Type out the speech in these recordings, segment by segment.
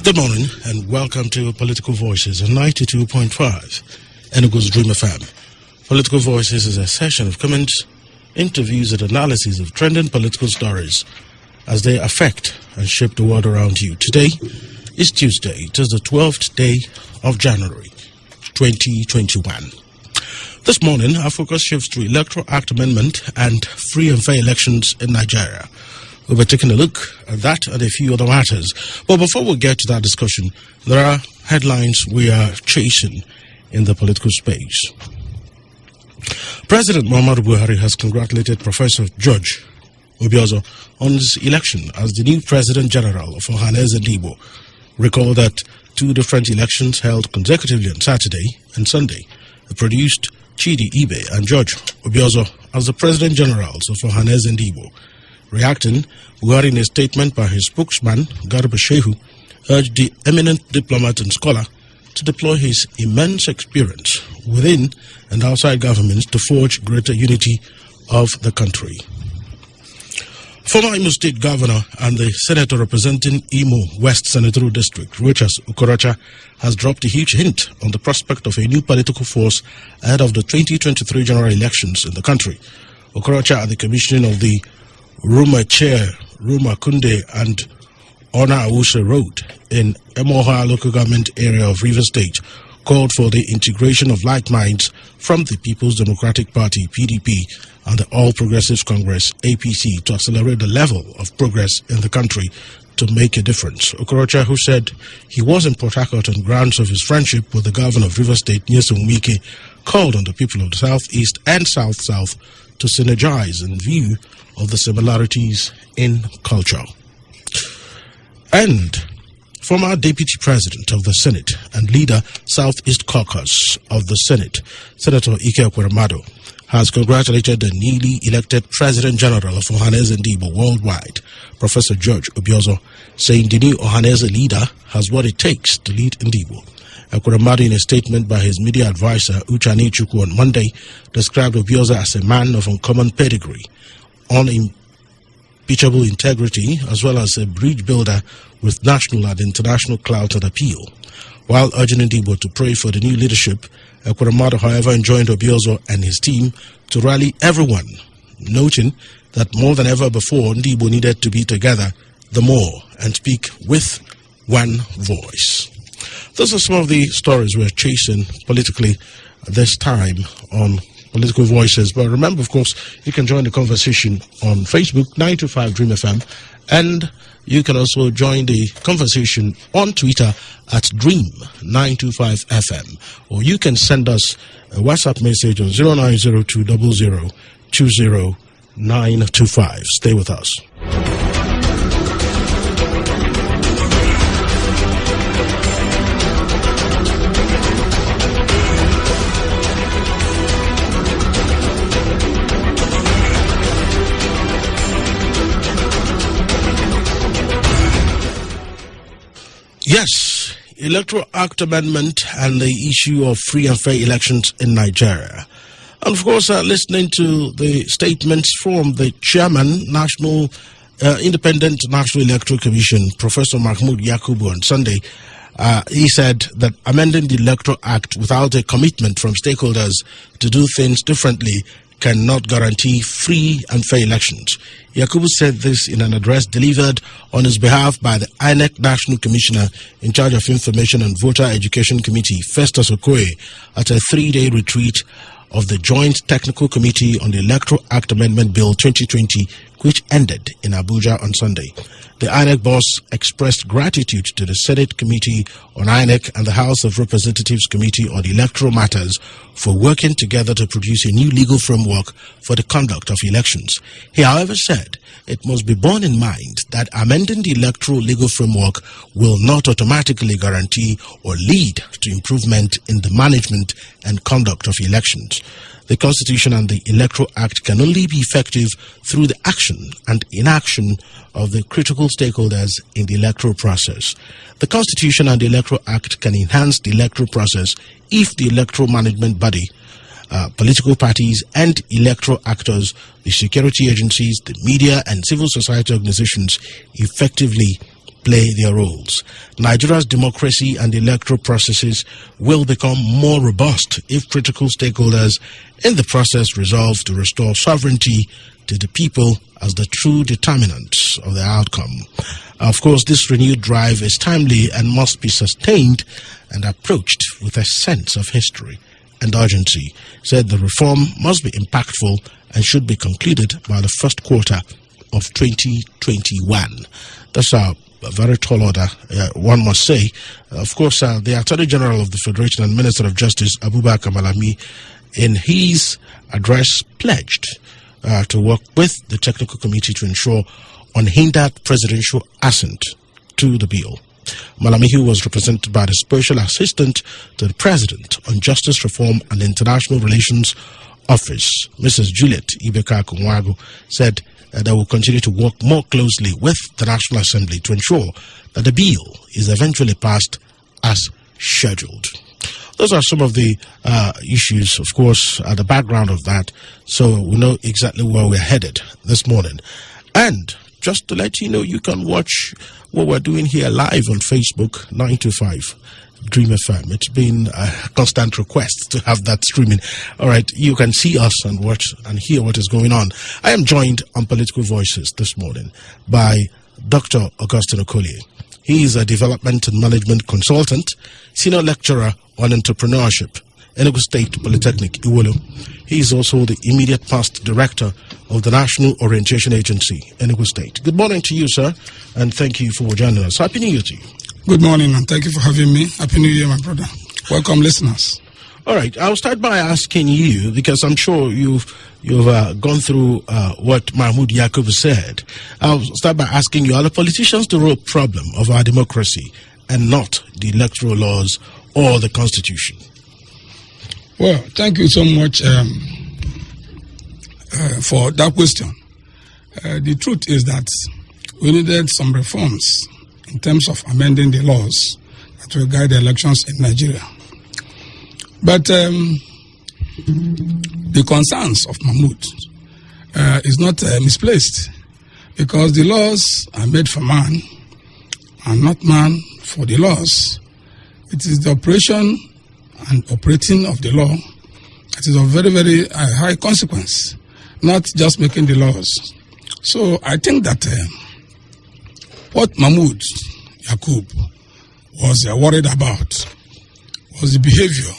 Good morning and welcome to Political Voices on 92.5 Enugu's Dream FM. Political Voices is a session of comments, interviews and analysis of trending political stories as they affect and shape the world around you. Today is Tuesday. It is the 12th day of January 2021. This morning, our focus shifts to Electoral Act Amendment and free and fair elections in Nigeria. We'll be taking a look at that and a few other matters. But before we get to that discussion, there are headlines we are chasing in the political space. President Muhammadu Buhari has congratulated Professor George Obiozor on his election as the new President General of Ohaneze and Igbo. Recall that two different elections held consecutively on Saturday and Sunday produced Chidi Ibe and George Obiozor as the President Generals of Ohaneze and Igbo. Reacting, Buhari, in a statement by his spokesman, Garba Shehu, urged the eminent diplomat and scholar to deploy his immense experience within and outside governments to forge greater unity of the country. Former Imo State Governor and the Senator representing Imo West Senatorial District, Rochas Okorocha, has dropped a huge hint on the prospect of a new political force ahead of the 2023 general elections in the country. Okorocha, at the commissioning of the Ruma Chair, Ruma Kunde and Ona Awusa Road in Emoha local government area of Rivers State, called for the integration of like minds from the People's Democratic Party, PDP, and the All Progressives Congress, APC, to accelerate the level of progress in the country to make a difference. Okorocha, who said he was in Port Harcourt on grounds of his friendship with the governor of Rivers State, Nyesom Wike, called on the people of the Southeast and South-South to synergize in view of the similarities in culture. And former Deputy President of the Senate and leader Southeast Caucus of the Senate, Senator Ike Ekweremadu, has congratulated the newly elected President General of Ohaneze and Igbo worldwide, Professor George Obiozor, saying the new Ohaneze leader has what it takes to lead Igbo. Ekweremadu, in a statement by his media advisor Uchani Chukwu on Monday, described Obiozor as a man of uncommon pedigree, unimpeachable integrity, as well as a bridge builder with national and international clout and appeal. While urging Igbo to pray for the new leadership, Ekweremadu, however, enjoined Obiozor and his team to rally everyone, noting that more than ever before, Igbo needed to be together the more and speak with one voice. Those are some of the stories we're chasing politically this time on Political Voices. But remember, of course, you can join the conversation on Facebook, 925 Dream FM, and you can also join the conversation on Twitter at Dream925FM, or you can send us a WhatsApp message on 090200200925. Stay with us. Yes, Electoral Act Amendment and the issue of free and fair elections in Nigeria. And of course, listening to the statements from the chairman, Independent National Electoral Commission, Professor Mahmoud Yakubu, on Sunday, he said that amending the Electoral Act without a commitment from stakeholders to do things differently cannot guarantee free and fair elections. Yakubu said this in an address delivered on his behalf by the INEC National Commissioner in charge of Information and Voter Education Committee, Festus Okoye, at a 3-day retreat of the Joint Technical Committee on the Electoral Act Amendment Bill 2020, which ended in Abuja on Sunday. The INEC boss expressed gratitude to the Senate Committee on INEC and the House of Representatives Committee on Electoral Matters for working together to produce a new legal framework for the conduct of elections. He, however, said it must be borne in mind that amending the electoral legal framework will not automatically guarantee or lead to improvement in the management and conduct of elections. The Constitution and the Electoral Act can only be effective through the action and inaction of the critical stakeholders in the electoral process. The Constitution and the Electoral Act can enhance the electoral process if the electoral management body, political parties and electoral actors, the security agencies, the media and civil society organizations effectively play their roles. Nigeria's democracy and electoral processes will become more robust if critical stakeholders in the process resolve to restore sovereignty to the people as the true determinants of the outcome. Of course, this renewed drive is timely and must be sustained and approached with a sense of history and urgency. Said the reform must be impactful and should be concluded by the first quarter of 2021. That's a very tall order, one must say. Of course, the Attorney General of the Federation and Minister of Justice, Abubakar Malami, in his address pledged to work with the technical committee to ensure unhindered presidential assent to the bill. Malami, who was represented by the Special Assistant to the President on Justice Reform and International Relations Office, Mrs. Juliet Ibeka Kunwagu, said they will continue to work more closely with the National Assembly to ensure that the bill is eventually passed as scheduled. Those are some of the issues, of course, at the background of that, so we know exactly where we're headed this morning. And just to let you know, you can watch what we're doing here live on Facebook, 925 Dream FM. It's been a constant request to have that streaming. All right, you can see us and watch and hear what is going on. I am joined on Political Voices this morning by Dr. Augustine Okolie. He is a development and management consultant, senior lecturer on entrepreneurship, Enugu State Polytechnic, Iwolo. He is also the immediate past director of the National Orientation Agency, Enugu State. Good morning to you, sir, and thank you for joining us. Happy New Year to you. Good morning, and thank you for having me. Happy New Year, my brother. Welcome, listeners. All right, I'll start by asking you, because I'm sure you've gone through what Mahmoud Yakub said. I'll start by asking you, are the politicians the real problem of our democracy and not the electoral laws or the Constitution? Well, thank you so much for that question. The truth is that we needed some reforms in terms of amending the laws that will guide the elections in Nigeria. But the concerns of Mahmoud is not misplaced, because the laws are made for man and not man for the laws. It is the operation and operating of the law that is of very, very high consequence, not just making the laws. So I think that what Mahmoud Yakub was worried about was the behavior,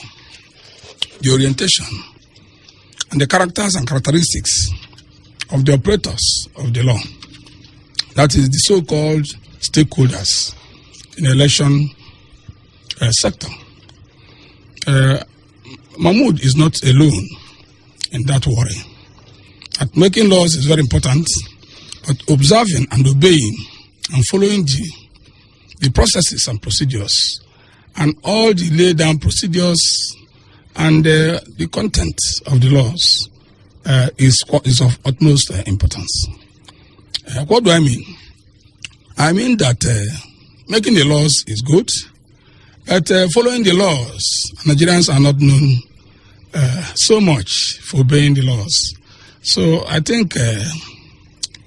the orientation, and the characters and characteristics of the operators of the law. That is the so-called stakeholders in the election sector. Mahmoud is not alone in that worry. That making laws is very important, but observing and obeying and following the processes and procedures and all the laid down procedures and the content of the laws is of utmost importance. What do I mean? I mean that making the laws is good, but following the laws, Nigerians are not known so much for obeying the laws. So I think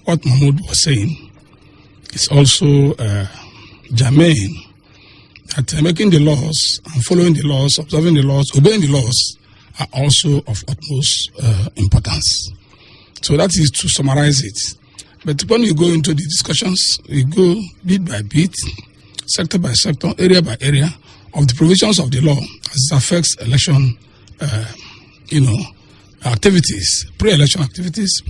what Mahmoud was saying is also germane, that making the laws and following the laws, observing the laws, obeying the laws are also of utmost importance. So that is to summarize it. But when you go into the discussions, we go bit by bit, sector by sector, area by area of the provisions of the law as it affects election, activities, pre-election activities,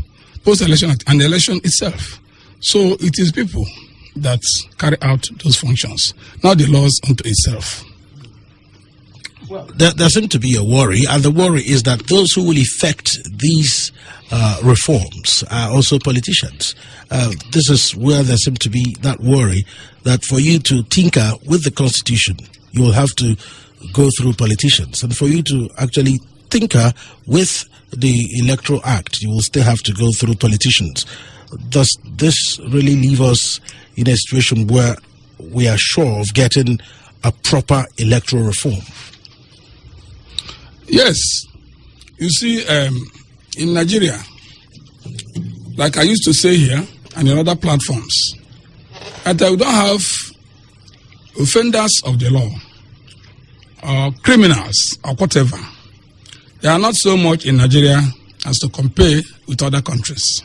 post-election and the election itself. So it is people that carry out those functions, not the laws unto itself. Well, there seems to be a worry, and the worry is that those who will effect these reforms are also politicians. This is where there seems to be that worry that for you to tinker with the Constitution, you will have to go through politicians. And for you to actually tinker with the Electoral Act, you will still have to go through politicians. Does this really leave us in a situation where we are sure of getting a proper electoral reform? Yes. You see, in Nigeria, like I used to say here and in other platforms, that we don't have offenders of the law, or criminals, or whatever, they are not so much in Nigeria as to compare with other countries.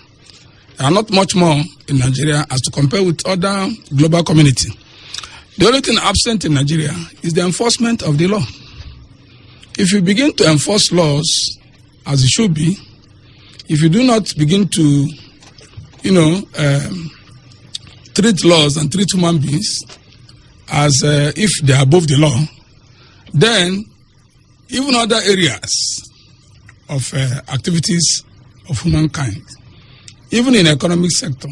They are not much more in Nigeria as to compare with other global community. The only thing absent in Nigeria is the enforcement of the law. If you begin to enforce laws as it should be, if you do not begin to, treat laws and treat human beings as if they are above the law, then even other areas of activities of humankind, even in the economic sector,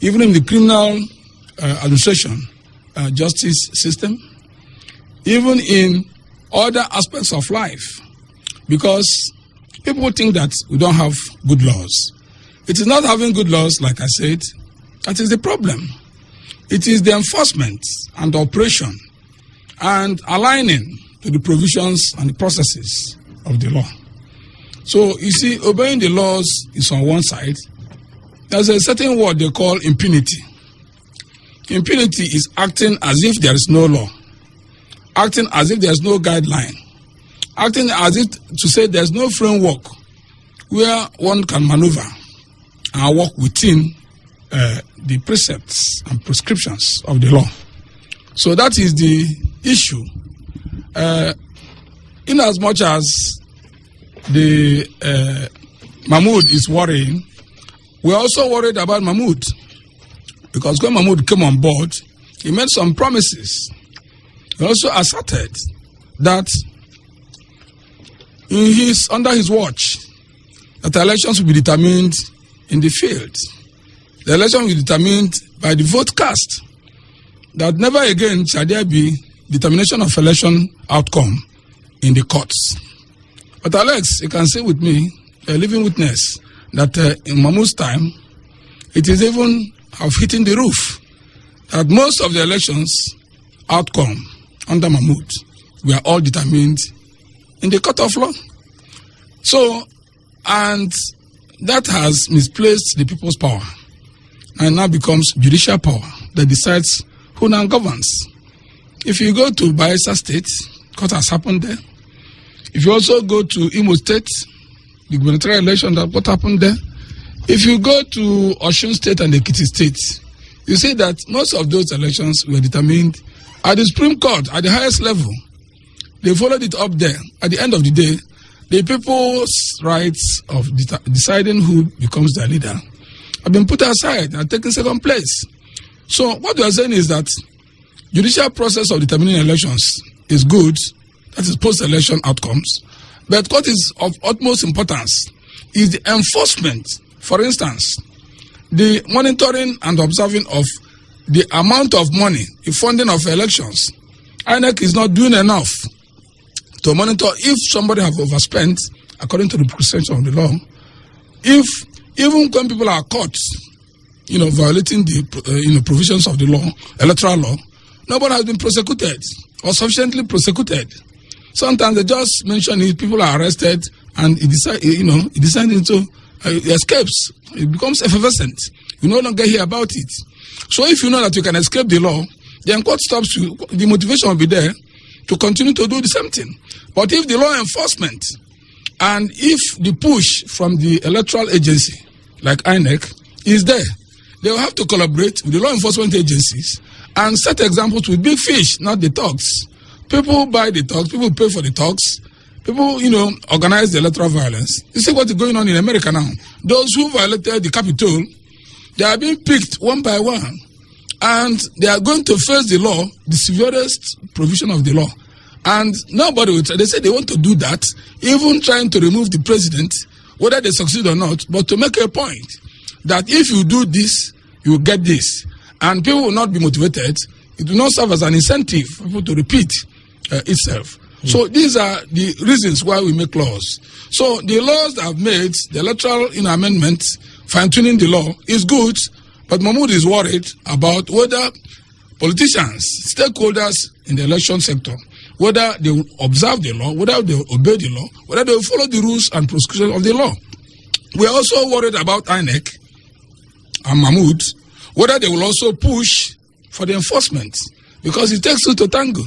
even in the criminal administration, justice system, even in other aspects of life, because people think that we don't have good laws. It is not having good laws, like I said, that is the problem. It is the enforcement and the operation and aligning to the provisions and the processes of the law. So, you see, obeying the laws is on one side. There's a certain word they call impunity. Impunity is acting as if there is no law, acting as if there is no guideline, acting as if to say there's no framework where one can maneuver and work within the precepts and prescriptions of the law. So that is the issue. In as much as the Mahmoud is worrying, we're also worried about Mahmoud, because when Mahmoud came on board, he made some promises. He also asserted that under his watch, that the elections will be determined in the field. The election will be determined by the vote cast. That never again shall there be determination of election outcome in the courts. But Alex, you can say with me, a living witness, that in Mahmoud's time, it is even of hitting the roof, that most of the elections outcome under Mahmoud were all determined in the court of law. So, and that has misplaced the people's power, and now becomes judicial power that decides who now governs. If you go to Bayelsa State, court has happened there. If you also go to Imo State, the gubernatorial election, that what happened there. If you go to Osun State and Ekiti State, you see that most of those elections were determined at the Supreme Court, at the highest level. They followed it up there. At the end of the day, the people's rights of deciding who becomes their leader have been put aside and taken second place. So what we are saying is that judicial process of determining elections is good, that is post-election outcomes. But what is of utmost importance is the enforcement. For instance, the monitoring and observing of the amount of money, the funding of elections. INEC is not doing enough to monitor if somebody have overspent according to the prescription of the law. If even when people are caught, violating the provisions of the law, electoral law, nobody has been prosecuted or sufficiently prosecuted. Sometimes they just mention it, people are arrested, and it decides to escapes. It becomes effervescent. You no longer hear about it. So if you know that you can escape the law, then court stops you. The motivation will be there to continue to do the same thing. But if the law enforcement and if the push from the electoral agency, like INEC, is there, they will have to collaborate with the law enforcement agencies and set examples with big fish, not the thugs. People buy the thugs, people pay for the thugs, people, organize the electoral violence. You see what is going on in America now. Those who violated the Capitol, they are being picked one by one. And they are going to face the law, the severest provision of the law. And nobody will try. They say they want to do that, even trying to remove the president, whether they succeed or not, but to make a point that if you do this, you will get this. And people will not be motivated. It will not serve as an incentive for people to repeat itself. So these are the reasons why we make laws. So the laws that have made the electoral amendment, fine-tuning the law, is good, but Mahmoud is worried about whether politicians, stakeholders in the election sector, whether they will observe the law, whether they will obey the law, whether they will follow the rules and prescriptions of the law. We are also worried about INEC and Mahmoud, whether they will also push for the enforcement. because it takes two to tango.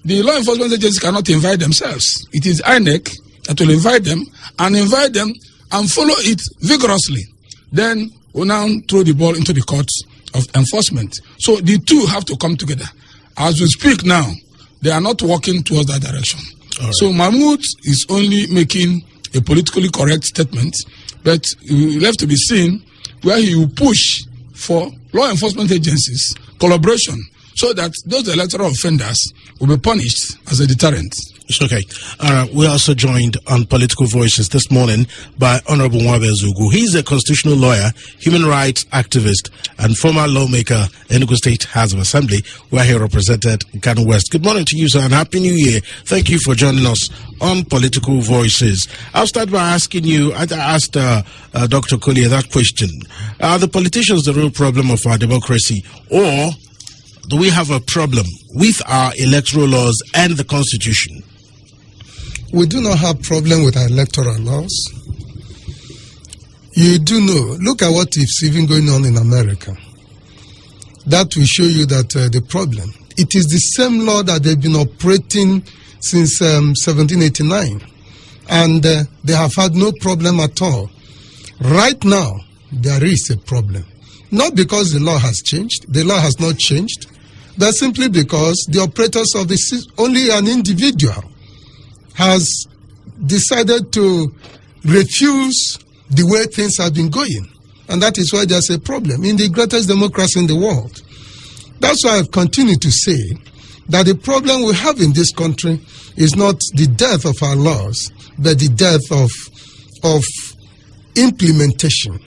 The law enforcement agencies cannot invite themselves. It is INEC that will invite them and follow it vigorously. Then we'll now throw the ball into the courts of enforcement. So the two have to come together. As we speak now, they are not working towards that direction. Right. So Mahmoud is only making a politically correct statement, but it will have to be seen where he will push for law enforcement agencies collaboration so that those electoral offenders will be punished as a deterrent. It's okay. We're also joined on Political Voices this morning by Honorable Mwabe Zugu. He's a constitutional lawyer, human rights activist, and former lawmaker in Enugu State House of Assembly, where he represented Kano West. Good morning to you, sir, and Happy New Year. Thank you for joining us on Political Voices. I'll start by asking you, I asked Dr. Collier that question. Are the politicians the real problem of our democracy, or do we have a problem with our electoral laws and the Constitution? We do not have problem with our electoral laws. You do know, look at what is even going on in America. That will show you that the problem, it is the same law that they've been operating since 1789. And they have had no problem at all. Right now, there is a problem. Not because the law has changed. The law has not changed. But simply because the operators of the system, only an individual has decided to refuse the way things have been going. And that is why there's a problem in the greatest democracy in the world. That's why I've continued to say that the problem we have in this country is not the death of our laws, but the death of implementation.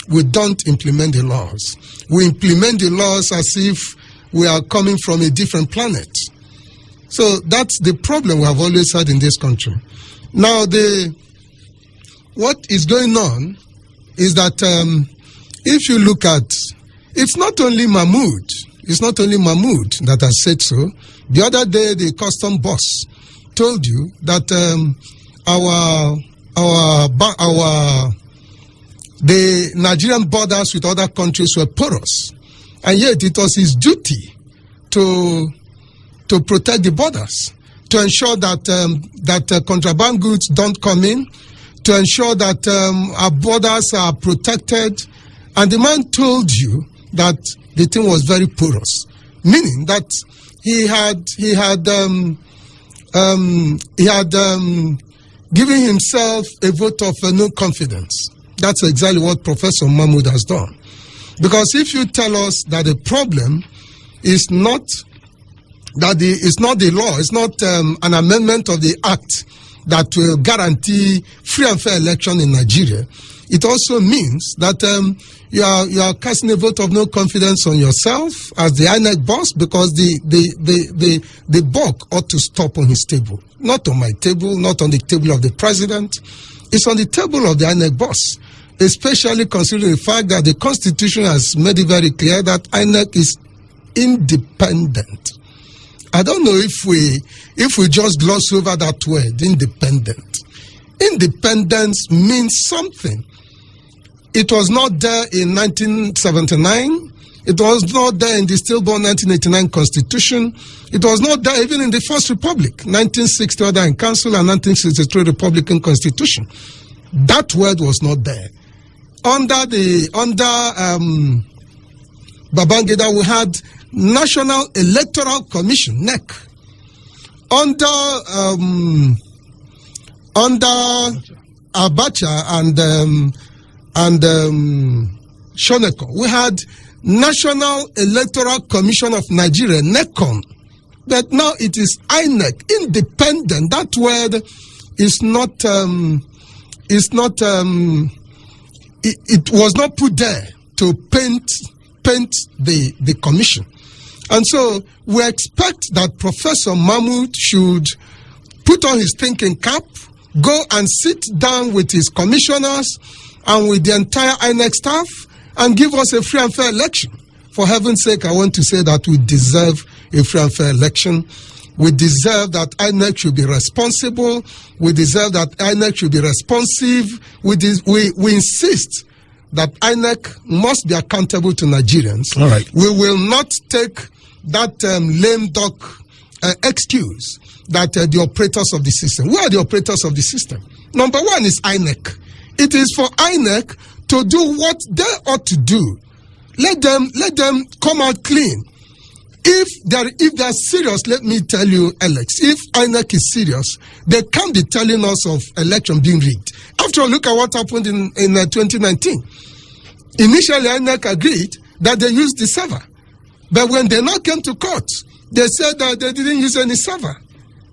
We don't implement the laws. We implement the laws as if we are coming from a different planet. So that's the problem we have always had in this country. Now, what is going on is that if you look at, it's not only Mahmoud that has said so. The other day, the custom boss told you that the Nigerian borders with other countries were porous, and yet it was his duty to protect the borders, to ensure that contraband goods don't come in, to ensure that our borders are protected. And the man told you that the thing was very porous, meaning that he had given himself a vote of no confidence. That's exactly what Professor Mahmoud has done. Because if you tell us that the problem is not that it's not the law, it's not an amendment of the act that will guarantee free and fair election in Nigeria, it also means that you are casting a vote of no confidence on yourself as the INEC boss, because the buck ought to stop on his table. Not on my table, not on the table of the president. It's on the table of the INEC boss, especially considering the fact that the Constitution has made it very clear that INEC is independent. I don't know if we just gloss over that word, independent. Independence means something. It was not there in 1979. It was not there in the stillborn 1989 Constitution. It was not there even in the First Republic, 1960 Order in Council and 1963 Republican Constitution. That word was not there. Under Babangida, we had National Electoral Commission, NEC. Under Abacha and Shoneko, we had National Electoral Commission of Nigeria, NECON. But now it is INEC, independent. That word is not. It was not put there to paint the commission. And so we expect that Professor Mahmoud should put on his thinking cap, go and sit down with his commissioners and with the entire INEC staff and give us a free and fair election. For heaven's sake, I want to say that we deserve a free and fair election. We deserve that INEC should be responsible. We deserve that INEC should be responsive. We insist that INEC must be accountable to Nigerians. All right. We will not take lame duck excuse that the operators of the system. Who are the operators of the system? Number one is INEC. It is for INEC to do what they ought to do. Let them come out clean. If they're serious, let me tell you, Alex, if INEC is serious, they can't be telling us of election being rigged. After all, look at what happened in 2019. Initially, INEC agreed that they used the server. But when they now came to court, they said that they didn't use any server.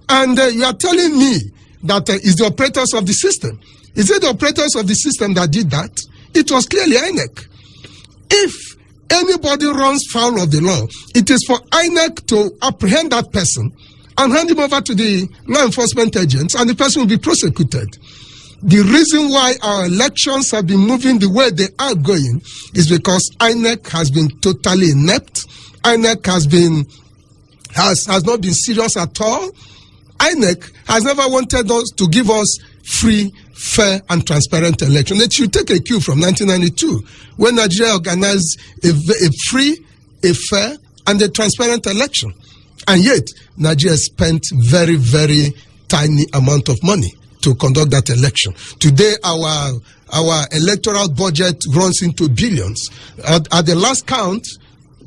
And you are telling me that it's the operators of the system. Is it the operators of the system that did that? It was clearly INEC. If anybody runs foul of the law, it is for INEC to apprehend that person and hand him over to the law enforcement agents, and the person will be prosecuted. The reason why our elections have been moving the way they are going is because INEC has been totally inept. INEC has not been serious at all. INEC has never wanted us to give us free, fair, and transparent election. It should take a cue from 1992, when Nigeria organized a free, a fair, and a transparent election. And yet, Nigeria spent very, very tiny amount of money to conduct that election. Today, our electoral budget runs into billions. At the last count,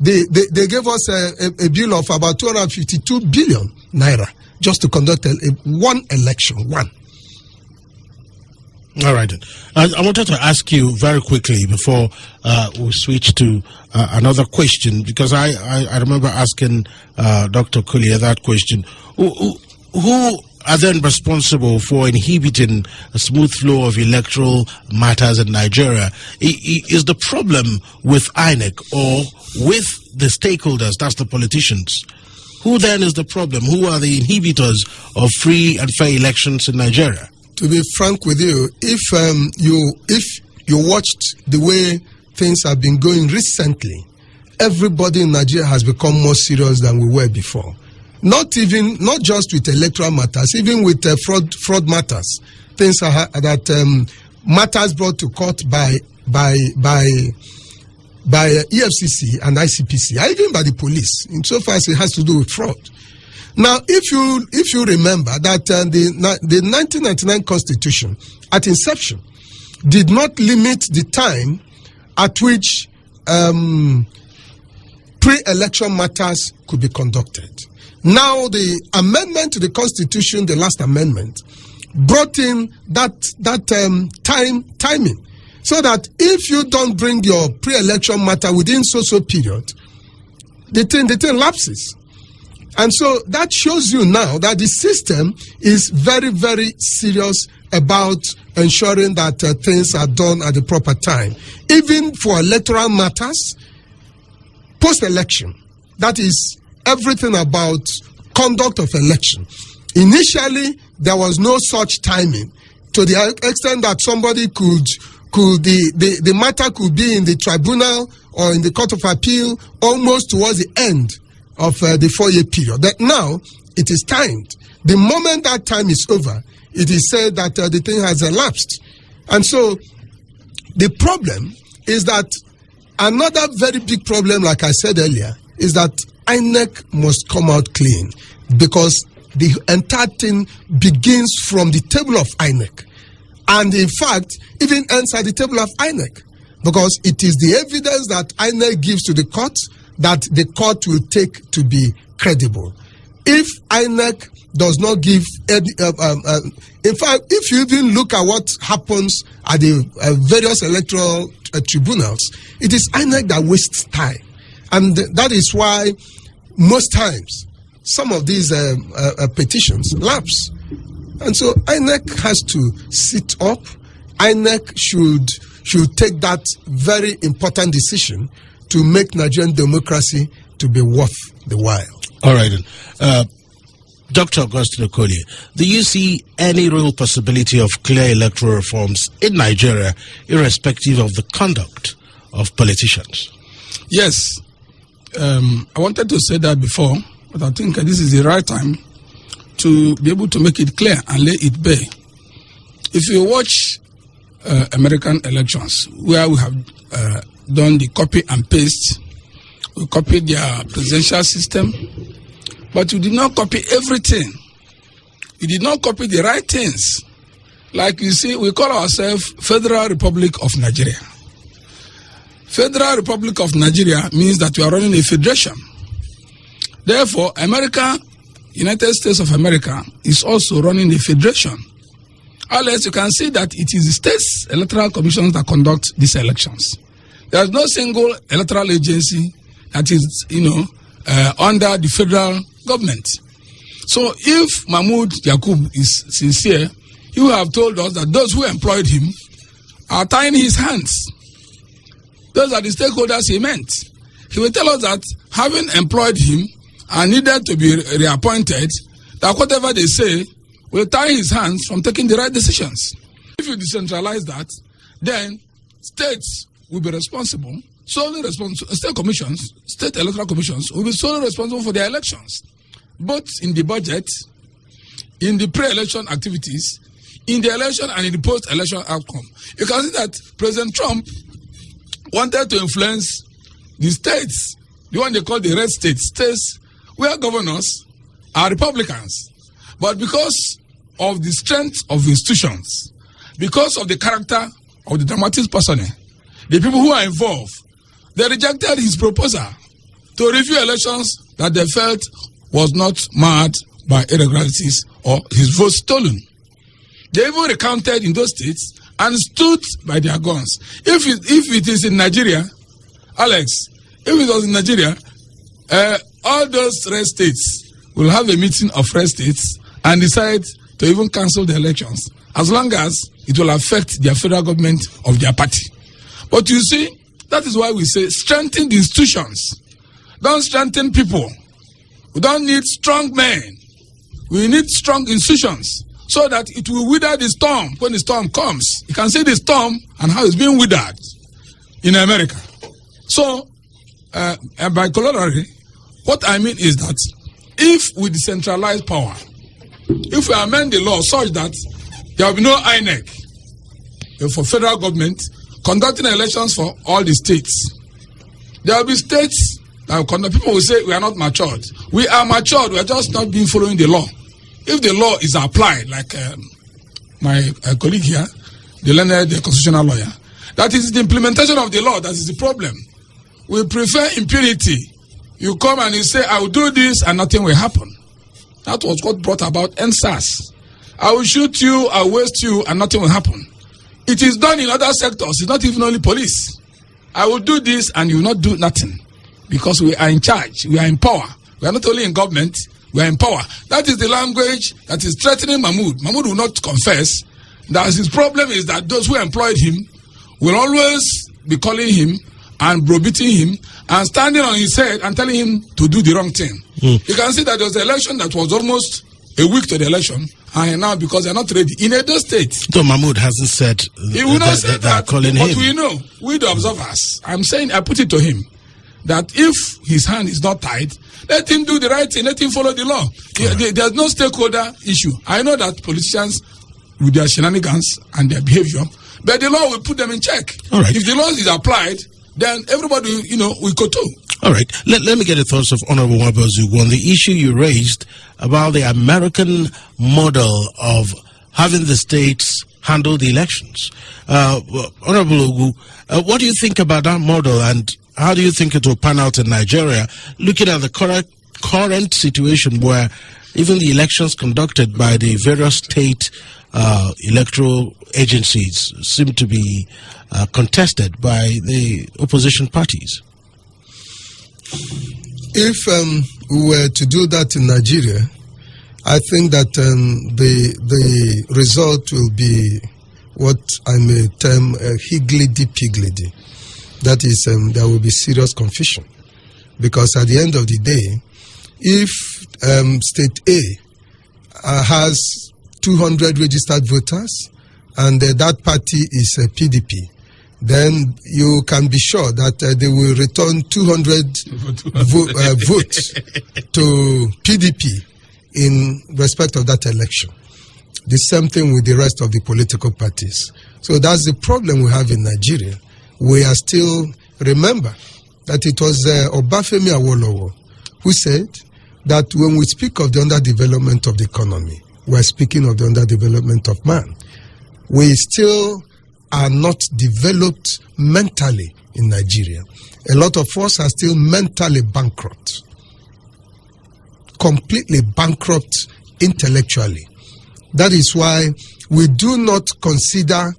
they gave us a bill of about 252 billion naira just to conduct one election, one. All right. I wanted to ask you very quickly before we switch to another question, because I remember asking Dr. Collier that question. Who are then responsible for inhibiting a smooth flow of electoral matters in Nigeria? Is the problem with INEC or with the stakeholders, that's the politicians? Who then is the problem? Who are the inhibitors of free and fair elections in Nigeria? To be frank with you, if you watched the way things have been going recently, everybody in Nigeria has become more serious than we were before. Not just with electoral matters, even with fraud matters. Things that matters brought to court by EFCC and ICPC, even by the police, insofar as it has to do with fraud. Now, if you remember that the 1999 Constitution, at inception, did not limit the time at which pre-election matters could be conducted. Now, the amendment to the Constitution, the last amendment, brought in that timing, so that if you don't bring your pre-election matter within so period, the thing lapses. And so that shows you now that the system is very, very serious about ensuring that things are done at the proper time. Even for electoral matters, post-election, that is everything about conduct of election. Initially, there was no such timing, to the extent that somebody the matter could be in the tribunal or in the Court of Appeal almost towards the end of the 4-year period. That now it is timed. The moment that time is over, it is said that the thing has elapsed. And so the problem is that another very big problem, like I said earlier, is that INEC must come out clean, because the entire thing begins from the table of INEC, and in fact even ends at the table of INEC, because it is the evidence that INEC gives to the court that the court will take to be credible. If INEC does not give any, in fact, if you even look at what happens at the various electoral tribunals, it is INEC that wastes time. And that is why most times some of these petitions lapse. And so INEC has to sit up. INEC should take that very important decision to make Nigerian democracy to be worth the while. All right. Dr. Augustine Okolie, do you see any real possibility of clear electoral reforms in Nigeria, irrespective of the conduct of politicians? Yes. I wanted to say that before, but I think this is the right time to be able to make it clear and lay it bare. If you watch American elections, where we have done the copy and paste we copied their presidential system, but we did not copy everything. We did not copy the right things. Like you see, we call ourselves Federal Republic of Nigeria. Federal Republic of Nigeria means that we are running a federation. Therefore, America, United States of America, is also running a federation. Unless you can see that it is the states' electoral commissions that conduct these elections. There is no single electoral agency that is, under the federal government. So if Mahmoud Yakub is sincere, he would have told us that those who employed him are tying his hands. Those are the stakeholders he meant. He will tell us that having employed him and needed to be reappointed, that whatever they say will tie his hands from taking the right decisions. If you decentralize that, then states will be responsible, solely responsible, state commissions, state electoral commissions will be solely responsible for their elections, both in the budget, in the pre-election activities, in the election and in the post-election outcome. You can see that President Trump wanted to influence the states, the one they call the red states, states where governors are Republicans. But because of the strength of institutions, because of the character of the dramatic personnel, the people who are involved, they rejected his proposal to review elections that they felt was not marred by irregularities or his vote stolen. They even recounted in those states and stood by their guns. If it is in Nigeria, Alex, if it was in Nigeria, all those red states will have a meeting of red states and decide to even cancel the elections, as long as it will affect their federal government of their party. But you see, that is why we say strengthen the institutions. Don't strengthen people. We don't need strong men. We need strong institutions so that it will wither the storm when the storm comes. You can see the storm and how it's being withered in America. So, by corollary, what I mean is that if we decentralize power, if we amend the law such that there will be no INEC for federal government conducting elections for all the states, there will be states that will conduct. People will say we are not matured. We are matured. We are just not being following the law. If the law is applied, like my colleague here, the learned constitutional lawyer, that is the implementation of the law that is the problem. We prefer impunity. You come and you say, I will do this and nothing will happen. That was what brought about NSAS. I will shoot you, I will waste you, and nothing will happen. It is done in other sectors. It's not even only police. I will do this and you will not do nothing. Because we are in charge. We are in power. We are not only in government, we are in power. That is the language that is threatening Mahmoud. Mahmoud will not confess that his problem is that those who employed him will always be calling him and browbeating him and standing on his head and telling him to do the wrong thing. You can see that there was an election that was almost a week to the election, and now because they're not ready in Edo State. So Mahmoud hasn't said he will not say that, calling but him. we know, we the observers. I'm saying, I put it to him that if his hand is not tied, let him do the right thing, let him follow the law. There's no stakeholder issue. I know that politicians with their shenanigans and their behavior, but the law will put them in check. All right. If the law is applied, then everybody, will go too. All right. Let me get the thoughts of Honorable Wabazugu on the issue you raised about the American model of having the states handle the elections. Honorable Ugu, what do you think about that model, and how do you think it will pan out in Nigeria, looking at the current situation where even the elections conducted by the various state electoral agencies seem to be contested by the opposition parties? If we were to do that in Nigeria, I think that the result will be what I may term higgledy-piggledy. That is, there will be serious confusion. Because at the end of the day, if State A has 200 registered voters and that party is PDP, then you can be sure that they will return 200 votes to PDP in respect of that election. The same thing with the rest of the political parties. So that's the problem we have in Nigeria. We are still, remember, that it was Obafemi Awolowo who said that when we speak of the underdevelopment of the economy, we are speaking of the underdevelopment of man. We still are not developed mentally in Nigeria. A lot of us are still mentally bankrupt, completely bankrupt intellectually. That is why we do not consider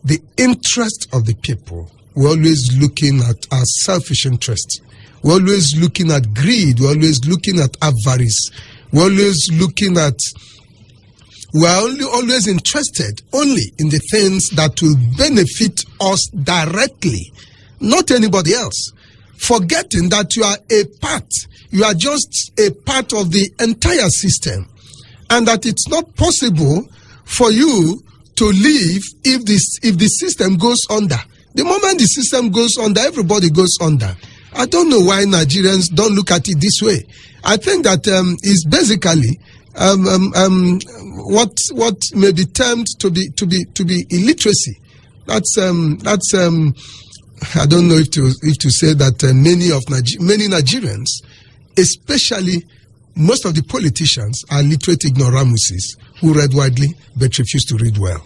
the interest of the people. We're always looking at our selfish interests. We're always looking at greed. We're always looking at avarice. We're always looking at, always interested only in the things that will benefit us directly, not anybody else. Forgetting that you are a part, you are just a part of the entire system, and that it's not possible for you to live if the system goes under. The moment the system goes under, everybody goes under. I don't know why Nigerians don't look at it this way. I think that is basically what may be termed to be illiteracy. That's I don't know if to say that many Nigerians, especially most of the politicians, are literate ignoramuses who read widely but refuse to read well.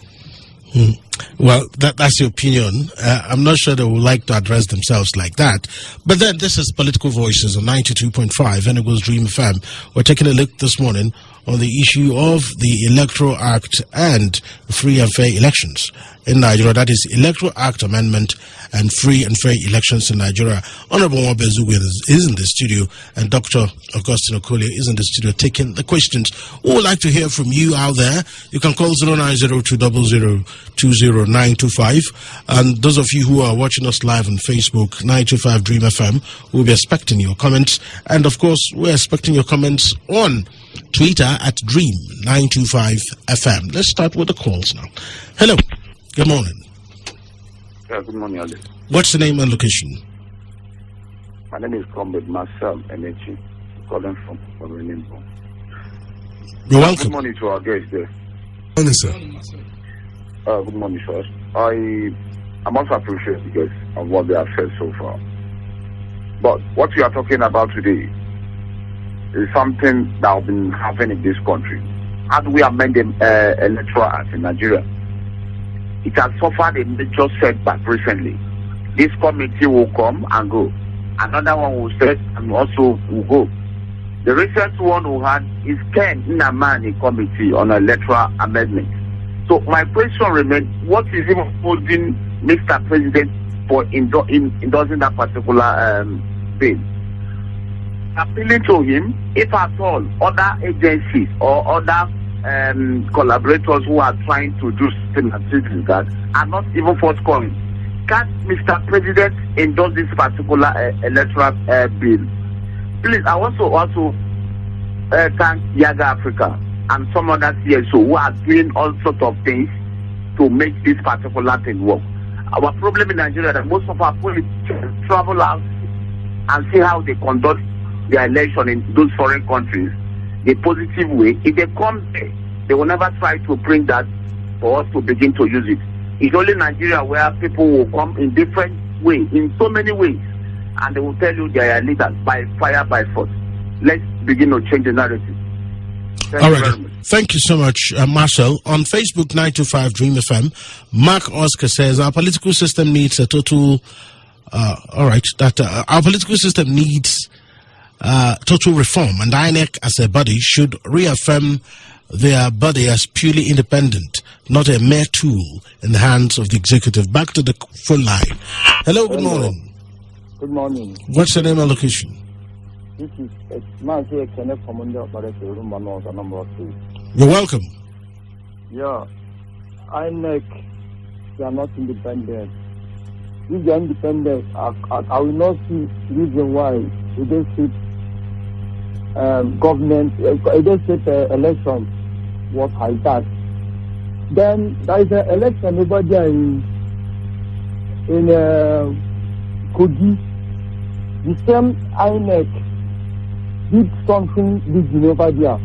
Well, that's your opinion. I'm not sure they would like to address themselves like that. But then this is Political Voices on 92.5 Enugu's Dream FM. We're taking a look this morning on the issue of the Electoral Act and free and fair elections in Nigeria. That is Electoral Act Amendment and free and fair elections in Nigeria. Honorable Mwabezu is in the studio, and Dr. Augustine Okolie is in the studio taking the questions. We would like to hear from you out there. You can call 09020020925. And those of you who are watching us live on Facebook, 925 Dream FM, we'll be expecting your comments. And of course, we're expecting your comments on Twitter at Dream925 FM. Let's start with the calls now. Hello. Good morning. Yeah, good morning, Ali. What's the name and location? My name is Comrade Marcel Enechi, calling from Renimbo. You're welcome. Good morning to our guests there. Good morning, sir. Good morning, sir. I must appreciate the guests and what they have said so far. But what we are talking about today is something that has been happening in this country. As we amend the Electoral Act in Nigeria, it has suffered a major setback recently. This committee will come and go. Another one will set and also will go. The recent one we had is Ken Nnamani committee on electoral amendment. So my question remains, what is even holding Mr. President for endorsing that particular bill? Appealing to him, if at all, other agencies or other collaborators who are trying to do something like that are not even forthcoming. Can Mr. President endorse this particular electoral bill? Please, I also thank Yaga Africa and some other CSO who are doing all sorts of things to make this particular thing work. Our problem in Nigeria is that most of our politicians travel out and see how they conduct their election in those foreign countries the positive way. If they come there, they will never try to bring that for us to begin to use it. It's only Nigeria where people will come in different ways, in so many ways, and they will tell you they are leaders by fire, by force. Let's begin to change the narrative. All right. Thank you so much, Marshall. On Facebook, 925 Dream FM, Mark Oscar says our political system needs a total. Our political system needs total reform, and INEC as a body should reaffirm their body as purely independent, not a mere tool in the hands of the executive. Back to the phone line. Hello, good morning. Good morning. What's the name and location? This is Mazi Ekene from Under number 2. You're welcome. Yeah, INEC, they are not independent. If they are independent, I will not see reason why we don't sit government, they don't sit election was like that. Then there is an election over there in Kogi. The same INEC did something big over there.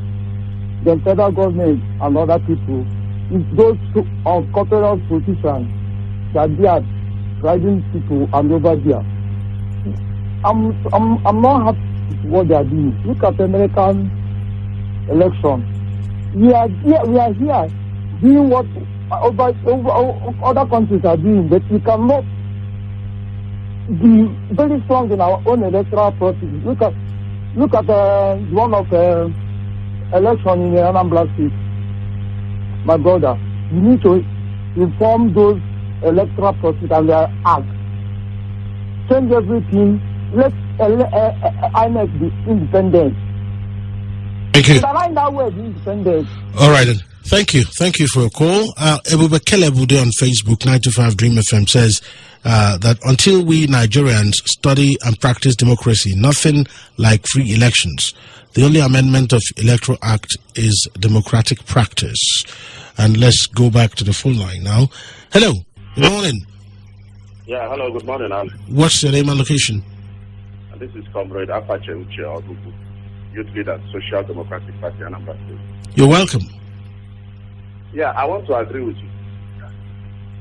The federal government and other people, it's those corporate politicians that they are driving people and over there. I'm not happy with what they are doing. Look at the American election. We are here doing what other countries are doing, but we cannot be very strong in our own electoral process. Look at one of election in Anambra State. My brother, you need to inform those electoral process and their act. Change everything. Let INEC be independent. Thank you. That way, be independent. All right, then. Thank you. Thank you for your call. Ebubekele Bude on Facebook, 925 Dream FM, says that until we Nigerians study and practice democracy, nothing like free elections. The only amendment of Electoral Act is democratic practice. And let's go back to the phone line now. Hello. Good morning. Yeah, hello. Good morning, Al. What's your name and location? This is Comrade Apache Uche Ogugu, Youth Leader, Social Democratic Party, Anambra State. You're welcome. Yeah, I want to agree with you.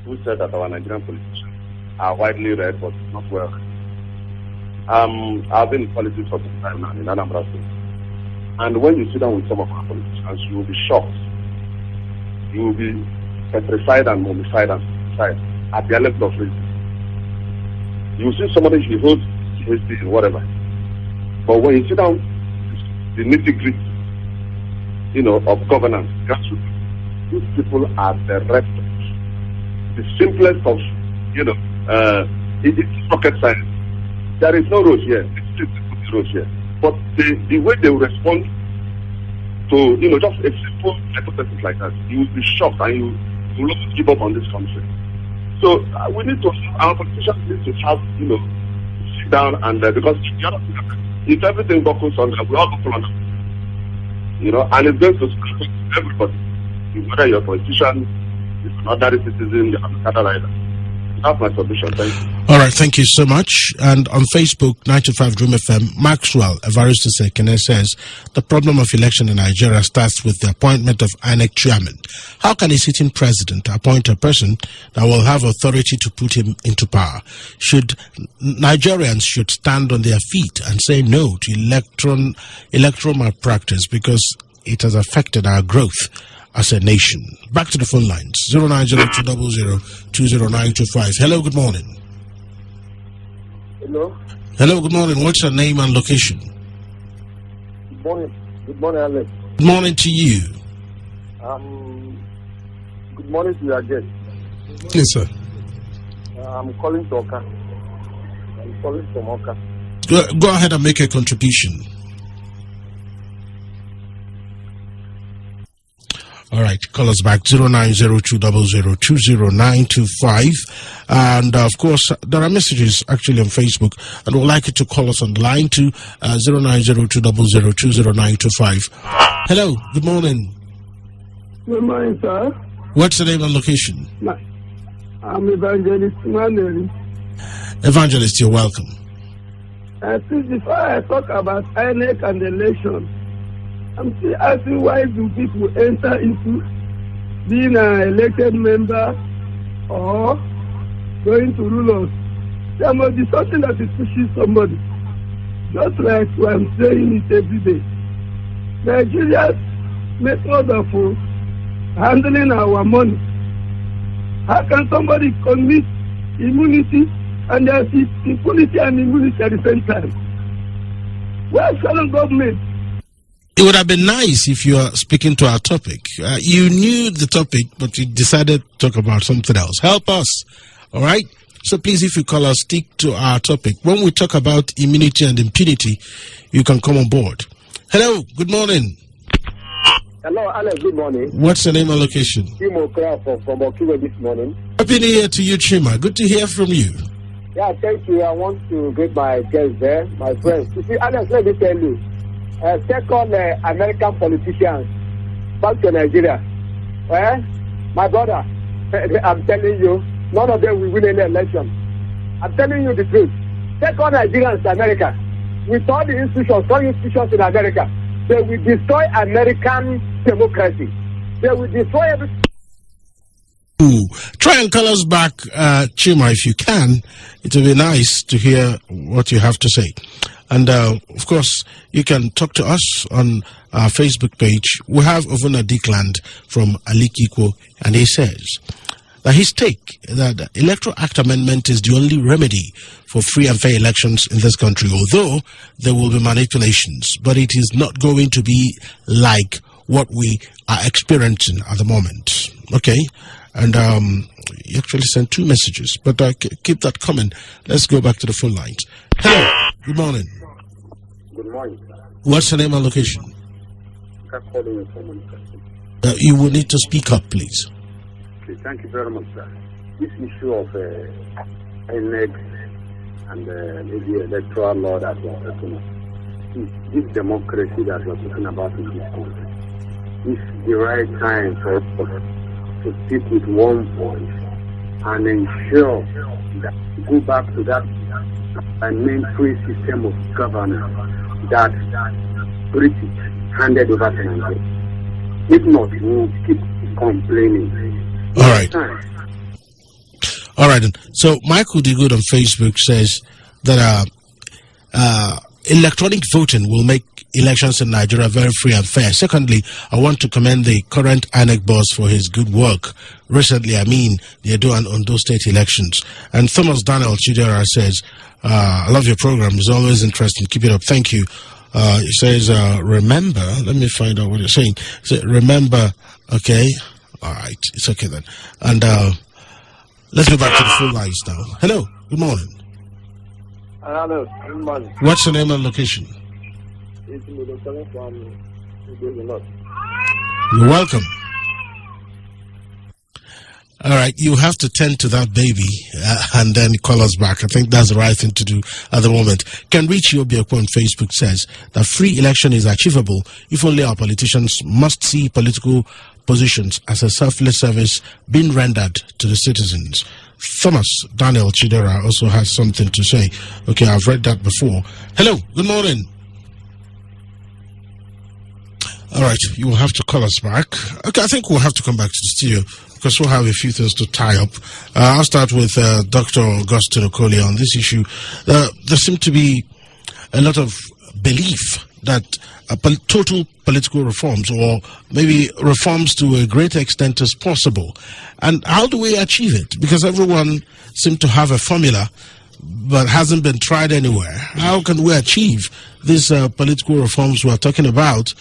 Who said that our Nigerian politicians are widely read but not well read. I've been in politics for some time now in Anambra State. And when you sit down with some of our politicians, you will be shocked. You will be petrified and mummified and suicide at their level of reason. You will see somebody who holds PhD in whatever. But when you sit down, the nitty-gritty, of governance, grassroots, these people are the rectors. The simplest of, it's rocket science. There is no road here. It's just the road here. But the way they will respond to, just a simple hypothesis like that, you will be shocked and you will not give up on this country. So we need to, our politicians need to have, sit down and, because if everything buckles on, we all buckle on, and it's going to affect everybody. Whether you're a politician, you're an ordinary citizen, you're a cattle rider. That's my submission. Thank you. All right, thank you so much. And on Facebook, 925 Dream FM, Maxwell Evaristo Sekene says, the problem of election in Nigeria starts with the appointment of INEC chairman. How can a sitting president appoint a person that will have authority to put him into power? Nigerians should stand on their feet and say no to electoral malpractice because it has affected our growth as a nation. Back to the phone lines, 090-200-20925. Hello, good morning. Hello. Hello, good morning. What's your name and location? Good morning. Good morning, Alex. Good morning to you. Good morning to your guest. Yes, sir. I'm calling to Oka. I'm calling from Oka. Go ahead and make a contribution. All right, call us back, 090-200-20925. And, of course, there are messages actually on Facebook, and we'd like you to call us on the line to 090-200-20925. Hello, good morning. Good morning, sir. What's the name and location? I'm Evangelist Manuel. Evangelist, you're welcome. Since before I talk about INEC and the election, I'm still asking why do people enter into being an elected member or going to rule us. There must be something that is pushing somebody. Just like I'm saying it every day. Nigeria's method of handling our money. How can somebody commit immunity and there is impunity and immunity at the same time? Where's federal government? It would have been nice if you are speaking to our topic. You knew the topic, but you decided to talk about something else. Help us, all right? So please, if you call us, stick to our topic. When we talk about immunity and impunity, you can come on board. Hello, good morning. Hello, Alex, good morning. What's your name and location? Chimo from Okiwe this morning. Happy New Year to you, Chima. Good to hear from you. Yeah, thank you. I want to greet my guests there, my friends. You see, Alex, let me tell you. Second, American politicians back to Nigeria. My brother, I'm telling you, none of them will win any election. I'm telling you the truth. Second, Nigerians to America. With all the institutions in America, they will destroy American democracy. They will destroy everything. Try and call us back, Chima, if you can. It will be nice to hear what you have to say. And, of course, you can talk to us on our Facebook page. We have Ovuna Dickland from Alikiko, and he says that his take that the Electoral Act Amendment is the only remedy for free and fair elections in this country, although there will be manipulations, but it is not going to be like what we are experiencing at the moment. Okay? And you actually sent 2 messages, but keep that coming. Let's go back to the phone lines. Hello. Good morning. Good morning. What's the name and location? I'm calling you from You will need to speak up, please. Okay, thank you very much, sir. This issue of NX and maybe electoral law that we are talking about, this democracy that we are talking about in this country, it's the right time for us to speak with one voice and ensure that we go back to that parliamentary system of governance that British handed over to Nigeria. If not, we will keep complaining. All right. All right. So Michael Digood on Facebook says that electronic voting will make elections in Nigeria very free and fair. Secondly, I want to commend the current INEC boss for his good work. Recently, they're doing on those state elections. And Thomas Daniel Chidera says, I love your program. It's always interesting. Keep it up. Thank you. He says, remember, let me find out what you're saying. He said, remember, okay. All right. It's okay then. And let's go back to the full lines now. Hello. Good morning. Hello. Good morning. What's the name and location? It's Mudo from North. You're welcome. All right, you have to tend to that baby and then call us back. I think that's the right thing to do at the moment. Can reach Yobiako on Facebook says that free election is achievable if only our politicians must see political positions as a selfless service being rendered to the citizens. Thomas Daniel Chidera also has something to say. Okay, I've read that before. Hello, good morning. All right, you will have to call us back. Okay, I think we'll have to come back to the studio because we'll have a few things to tie up. I'll start with Dr. Augustine Okoli on this issue. There seems to be a lot of belief that total political reforms, or maybe reforms to a greater extent, is possible. And how do we achieve it? Because everyone seems to have a formula but hasn't been tried anywhere. How can we achieve these political reforms we are talking about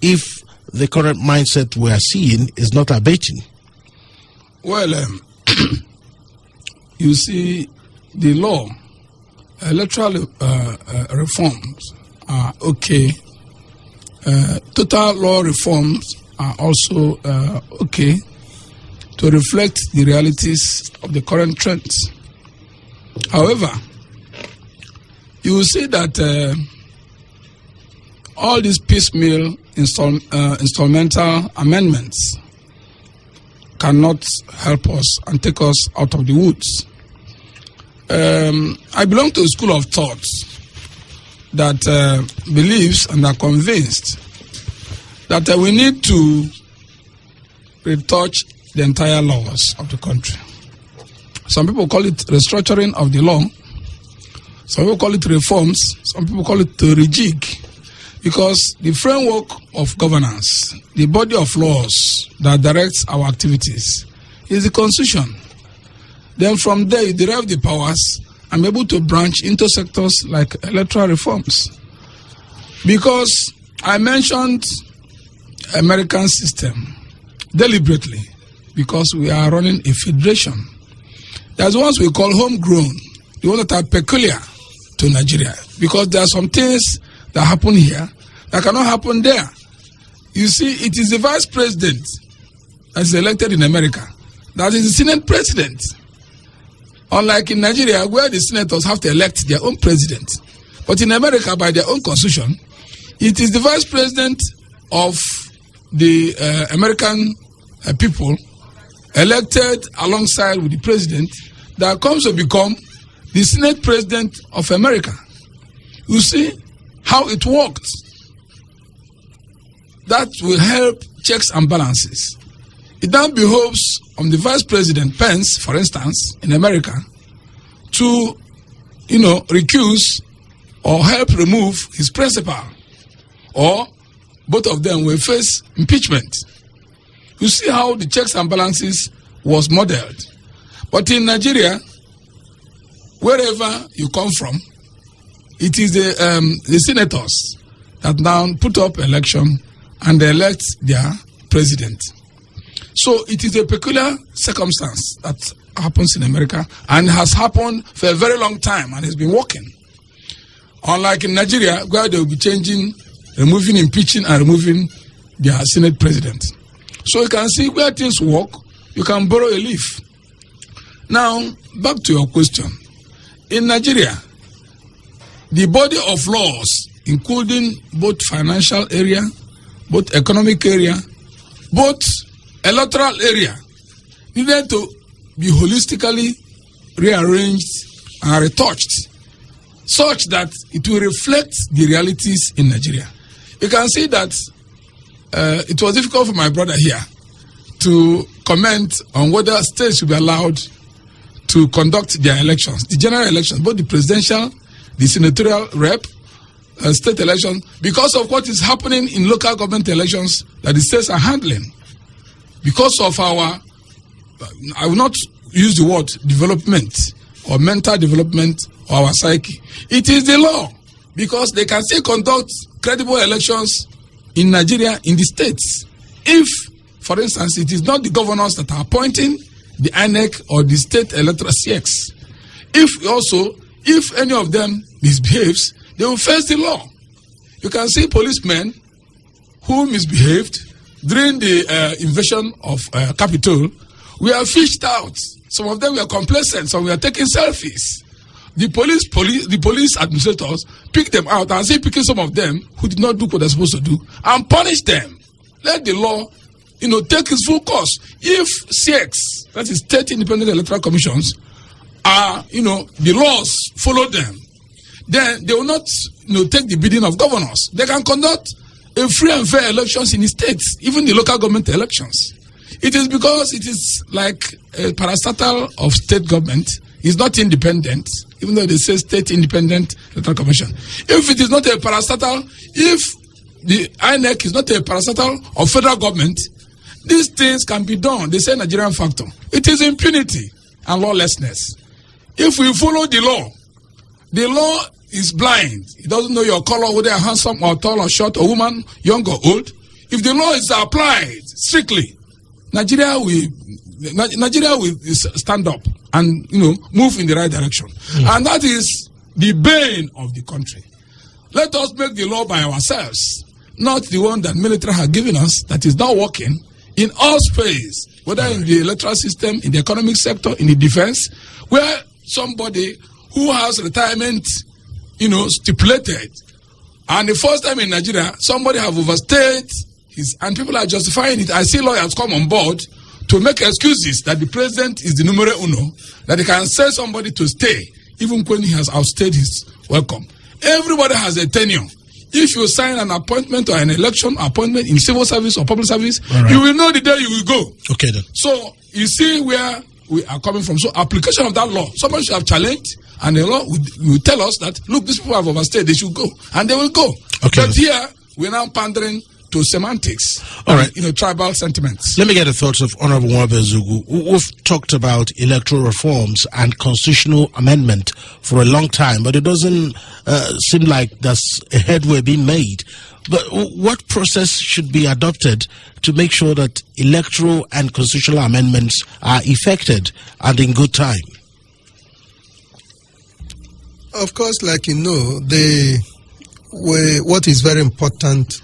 if the current mindset we are seeing is not abating? Well, you see, the law, electoral reforms are okay. Total law reforms are also okay to reflect the realities of the current trends. However, you will see that all these piecemeal instrumental amendments cannot help us and take us out of the woods. I belong to a school of thought that believes and are convinced that we need to retouch the entire laws of the country. Some people call it restructuring of the law. Some people call it reforms. Some people call it to rejig. Because the framework of governance, the body of laws that directs our activities, is the Constitution. Then from there, you derive the powers and be able to branch into sectors like electoral reforms. Because I mentioned American system deliberately, because we are running a federation. There's ones we call homegrown, the ones that are peculiar to Nigeria, because there are some things that happen here that cannot happen there. You see, it is the vice president that is elected in America that is the Senate president. Unlike in Nigeria, where the senators have to elect their own president. But in America, by their own constitution, it is the vice president of the American people elected alongside with the president that comes to become the Senate president of America. You see how it worked. That will help checks and balances. it now behoves on the Vice President Pence, for instance, in America, to, recuse or help remove his principal, or both of them will face impeachment. You see how the checks and balances was modeled. But in Nigeria, wherever you come from, it is the senators that now put up election and they elect their president. So it is a peculiar circumstance that happens in America and has happened for a very long time and has been working. Unlike in Nigeria, where they will be changing, removing, impeaching, and removing their Senate president. So you can see where things work, you can borrow a leaf. Now, back to your question. In Nigeria, the body of laws, including both financial area, both economic area, both electoral area, needed to be holistically rearranged and retouched such that it will reflect the realities in Nigeria. You can see that it was difficult for my brother here to comment on whether states should be allowed to conduct their elections, the general elections, both the presidential, the senatorial rep, state elections, because of what is happening in local government elections that the states are handling. Because of our, I will not use the word development or mental development or our psyche. It is the law, because they can still conduct credible elections in Nigeria in the states. If, for instance, it is not the governors that are appointing the INEC or the state electoral CX. If any of them misbehaves, they will face the law. You can see policemen who misbehaved during the invasion of Capitol. We are fished out. Some of them were complacent, some were taking selfies. The police administrators picked them out and say picking some of them who did not do what they're supposed to do and punish them. Let the law, take its full course. If CX, that is State Independent Electoral Commissions, are, the laws follow them, then they will not, take the bidding of governors. They can conduct a free and fair elections in the states, even the local government elections. It is because it is like a parastatal of state government. It's not independent, even though they say State Independent Electoral Commission. If it is not a parastatal, if the INEC is not a parastatal of federal government, these things can be done. They say Nigerian factor. It is impunity and lawlessness. If we follow the law is blind. It doesn't know your color, whether you're handsome or tall or short or woman, young or old. If the law is applied strictly, Nigeria will stand up and move in the right direction. And that is the bane of the country. Let us make the law by ourselves, not the one that military has given us that is not working in all space, whether in the electoral system, in the economic sector, in the defense, where somebody who has retirement stipulated, and the first time in Nigeria somebody have overstayed and people are justifying it. I see lawyers come on board to make excuses that the president is the numero uno, that they can send somebody to stay even when he has outstayed his welcome. Everybody has a tenure. If you sign an appointment or an election appointment in civil service or public service, you will know the day you will go. Okay then. So you see where we are coming from. So application of that law, somebody should have challenged, and the law will tell us that, look, these people have overstayed, they should go, and they will go. Okay. But here we're now pandering to semantics, all right, tribal sentiments. Let me get the thoughts of Honorable Nwabezugu. We've talked about electoral reforms and constitutional amendment for a long time, but it doesn't seem like there's a headway being made. But what process should be adopted to make sure that electoral and constitutional amendments are effected and in good time? Of course, like what is very important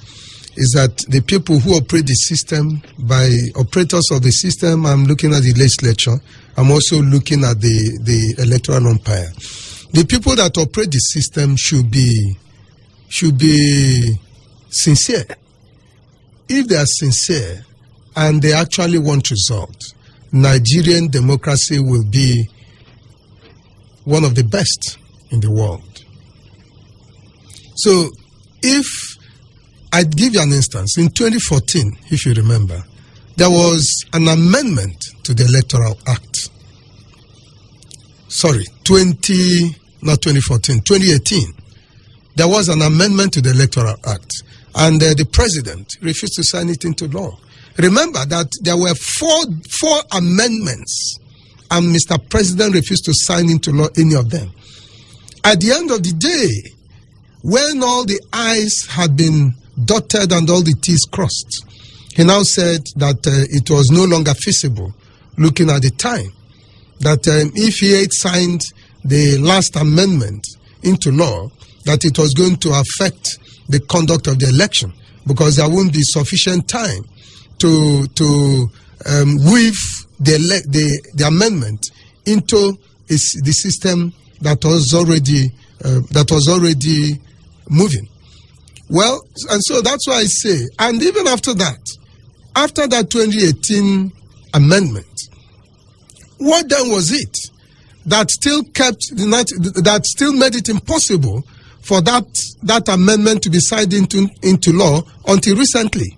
is that the people who operate the system, by operators of the system, I'm looking at the legislature, I'm also looking at the electoral umpire. The people that operate the system should be sincere. If they are sincere and they actually want results, Nigerian democracy will be one of the best in the world. So if I'd give you an instance. In 2014, if you remember, there was an amendment to the Electoral Act. Sorry, 2018. There was an amendment to the Electoral Act, and the president refused to sign it into law. Remember that there were four amendments, and Mr. President refused to sign into law any of them. At the end of the day, when all the I's had been dotted and all the T's crossed, he now said that it was no longer feasible, looking at the time, that if he had signed the last amendment into law, that it was going to affect the conduct of the election, because there wouldn't be sufficient time to weave the amendment into the system that was already moving. Well, and so that's why I say, and even after that 2018 amendment, what then was it that still made it impossible for that amendment to be signed into law until recently?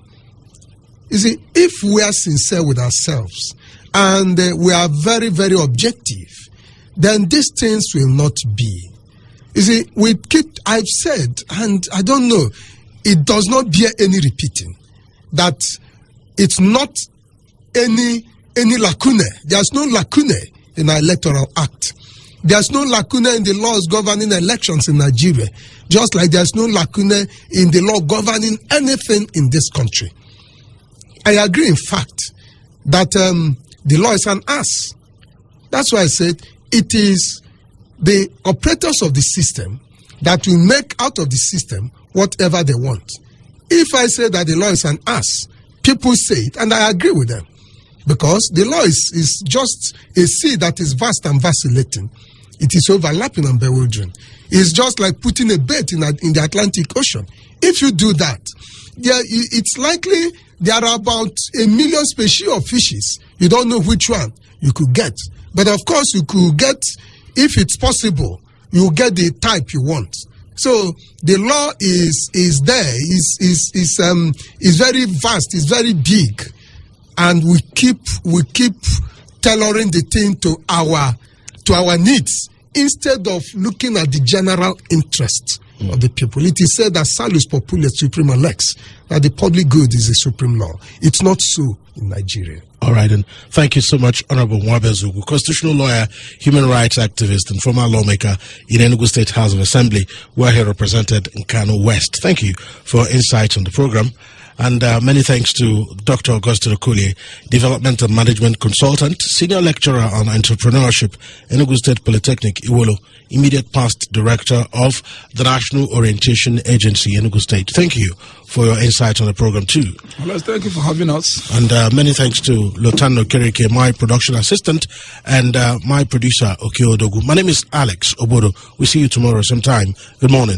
You see, if we are sincere with ourselves and we are very, very objective, then these things will not be. You see, I've said, and I don't know, it does not bear any repeating, that it's not any lacuna. There's no lacuna in our Electoral Act. There's no lacuna in the laws governing elections in Nigeria, just like there's no lacuna in the law governing anything in this country. I agree, in fact, that the law is an ass. That's why I said it is the operators of the system that will make out of the system whatever they want. If I say that the law is an ass, people say it, and I agree with them. Because the law is just a sea that is vast and vacillating. It is overlapping and bewildering. It's just like putting a bait in the Atlantic Ocean. If you do that, it's likely there are about 1 million species of fishes. You don't know which one you could get. But of course, you could get, if it's possible, you get the type you want. So the law is there, is very vast, is very big. And we keep tailoring the thing to our needs instead of looking at the general interest of the people. It is said that salus populi suprema lex, that the public good is the supreme law. It's not so in Nigeria. All right, and thank you so much, Honorable Mwabe Zugu, constitutional lawyer, human rights activist, and former lawmaker in Enugu State House of Assembly, where he represented in Kano West. Thank you for insights on the program. And many thanks to Dr. Augustine Okolie, Development and Management Consultant, Senior Lecturer on Entrepreneurship, Enugu State Polytechnic, Iwolo, Immediate Past Director of the National Orientation Agency, Enugu State. Thank you for your insights on the program too. Well, thank you for having us. And many thanks to Lotano Kerike, my production assistant, and my producer, Okio Odogu. My name is Alex Obodo. We'll see you tomorrow sometime. Good morning.